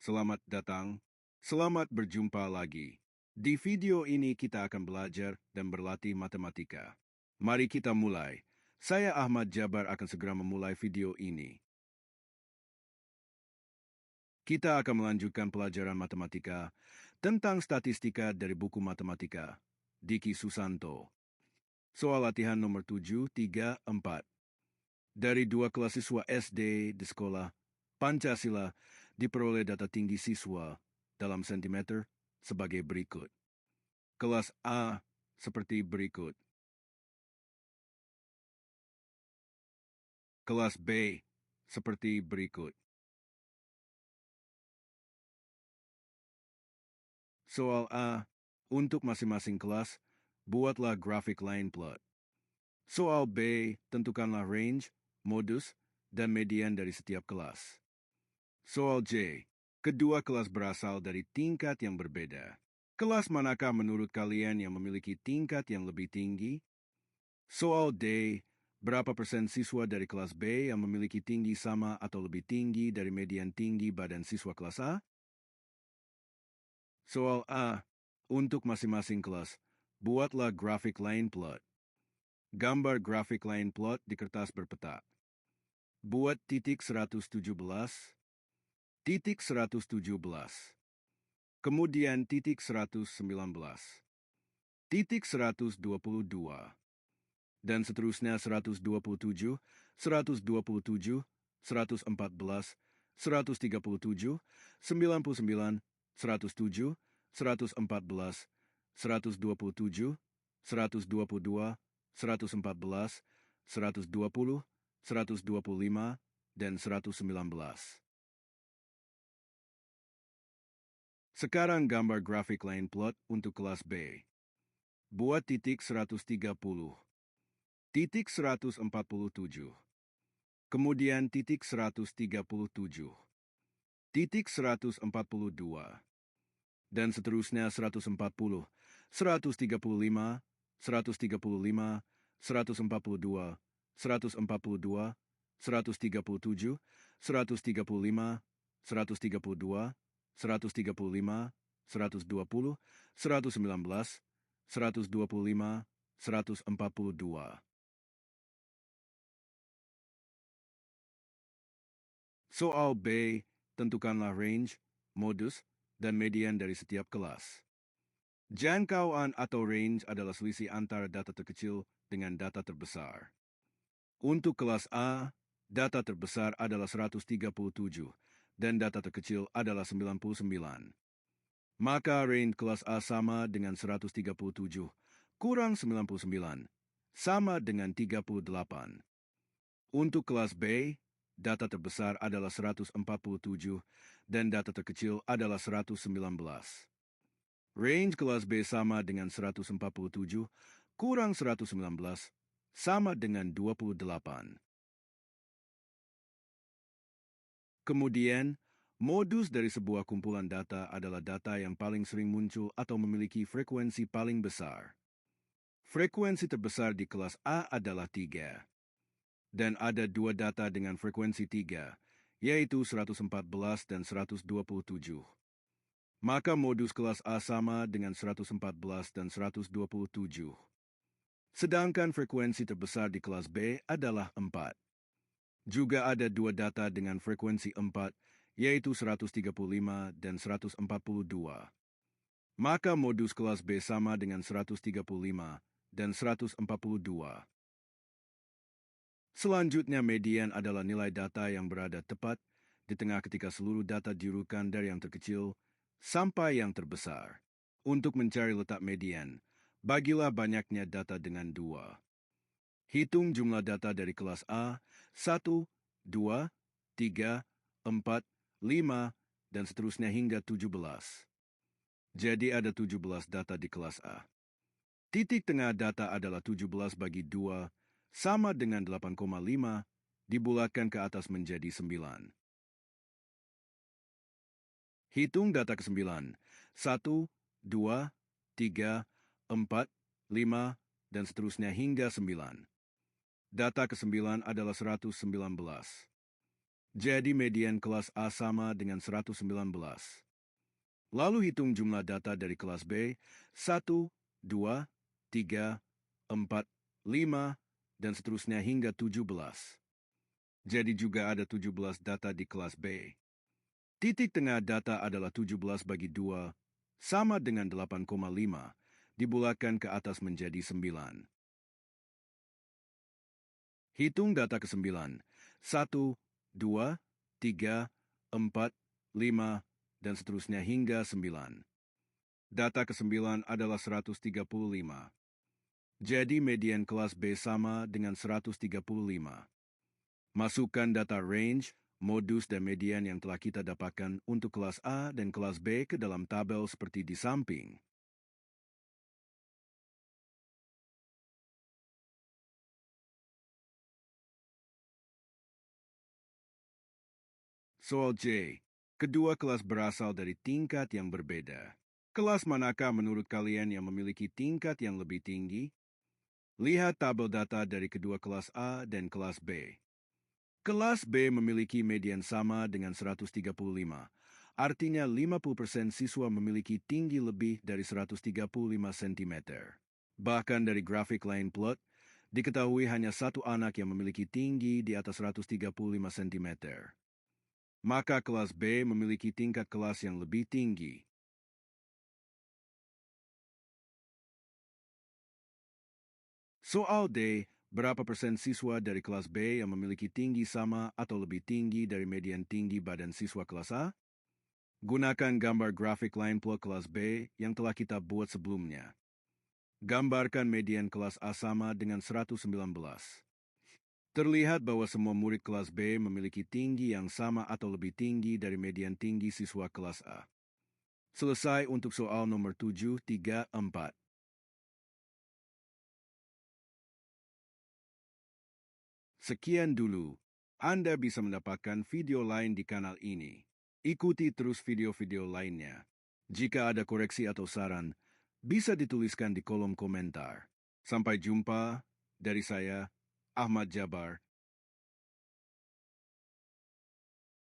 Selamat datang. Selamat berjumpa lagi. Di video ini kita akan belajar dan berlatih matematika. Mari kita mulai. Saya Ahmad Jabar akan segera memulai video ini. Kita akan melanjutkan pelajaran matematika tentang statistika dari buku matematika, Diki Susanto. Soal latihan nomor 7, 3, 4. Dari dua kelas siswa SD di sekolah Pancasila diperoleh data tinggi siswa dalam sentimeter sebagai berikut. Kelas A seperti berikut. Kelas B seperti berikut. Soal A, untuk masing-masing kelas, buatlah grafik line plot. Soal B, tentukanlah range, modus, dan median dari setiap kelas. Soal J, kedua kelas berasal dari tingkat yang berbeda. Kelas manakah menurut kalian yang memiliki tingkat yang lebih tinggi? Soal D, berapa persen siswa dari kelas B yang memiliki tinggi sama atau lebih tinggi dari median tinggi badan siswa kelas A? Soal A, untuk masing-masing kelas, buatlah grafik line plot. Gambar grafik line plot di kertas berpeta. Buat titik 117, titik 117. Kemudian titik 119, titik 122, dan seterusnya 127, 127, 114, 137, 99, 107, 114, 127, 122, 114, 120, 125, dan 119. Sekarang gambar grafik line plot untuk kelas B. Buat titik 130, titik 147, kemudian titik 137, titik 142, dan seterusnya 140, 135, 135, 142, 142, 137, 135, 132, 135, 120, 119, 125, 142. Soal B, tentukanlah range, modus, dan median dari setiap kelas. Jangkauan atau range adalah selisih antara data terkecil dengan data terbesar. Untuk kelas A, data terbesar adalah 137 dan data terkecil adalah 99. Maka range kelas A sama dengan 137 kurang 99 sama dengan 38. Untuk kelas B, data terbesar adalah 147 dan data terkecil adalah 119. Range kelas B sama dengan 147 kurang 119 sama dengan 28. Kemudian, modus dari sebuah kumpulan data adalah data yang paling sering muncul atau memiliki frekuensi paling besar. Frekuensi terbesar di kelas A adalah 3. Dan ada dua data dengan frekuensi 3, yaitu 114 dan 127. Maka modus kelas A sama dengan 114 dan 127. Sedangkan frekuensi terbesar di kelas B adalah 4. Juga ada dua data dengan frekuensi 4, yaitu 135 dan 142. Maka modus kelas B sama dengan 135 dan 142. Selanjutnya median adalah nilai data yang berada tepat di tengah ketika seluruh data diurutkan dari yang terkecil sampai yang terbesar. Untuk mencari letak median, bagilah banyaknya data dengan 2. Hitung jumlah data dari kelas A, 1, 2, 3, 4, 5, dan seterusnya hingga 17. Jadi ada 17 data di kelas A. Titik tengah data adalah 17 bagi 2, sama dengan 8,5, dibulatkan ke atas menjadi 9. Hitung data ke-9, 1, 2, 3, 4, 5, dan seterusnya hingga 9. Data ke-9 adalah 119. Jadi median kelas A sama dengan 119. Lalu hitung jumlah data dari kelas B, 1, 2, 3, 4, 5, dan seterusnya hingga 17. Jadi juga ada 17 data di kelas B. Titik tengah data adalah 17 bagi 2, sama dengan 8,5, dibulatkan ke atas menjadi 9. Hitung data ke-9, 1, 2, 3, 4, 5, dan seterusnya hingga 9. Data ke-9 adalah 135. Jadi median kelas B sama dengan 135. Masukkan data range, modus, dan median yang telah kita dapatkan untuk kelas A dan kelas B ke dalam tabel seperti di samping. Soal J. Kedua kelas berasal dari tingkat yang berbeda. Kelas manakah menurut kalian yang memiliki tingkat yang lebih tinggi? Lihat tabel data dari kedua kelas A dan kelas B. Kelas B memiliki median sama dengan 135. Artinya 50% siswa memiliki tinggi lebih dari 135 cm. Bahkan dari grafik line plot, diketahui hanya satu anak yang memiliki tinggi di atas 135 cm. Maka kelas B memiliki tingkat kelas yang lebih tinggi. Soal D, berapa persen siswa dari kelas B yang memiliki tinggi sama atau lebih tinggi dari median tinggi badan siswa kelas A? Gunakan gambar grafik line plot kelas B yang telah kita buat sebelumnya. Gambarkan median kelas A sama dengan 119. Terlihat bahwa semua murid kelas B memiliki tinggi yang sama atau lebih tinggi dari median tinggi siswa kelas A. Selesai untuk soal nomor 734. Sekian dulu. Anda bisa mendapatkan video lain di kanal ini. Ikuti terus video-video lainnya. Jika ada koreksi atau saran, bisa dituliskan di kolom komentar. Sampai jumpa dari saya, Ahmad Jabar,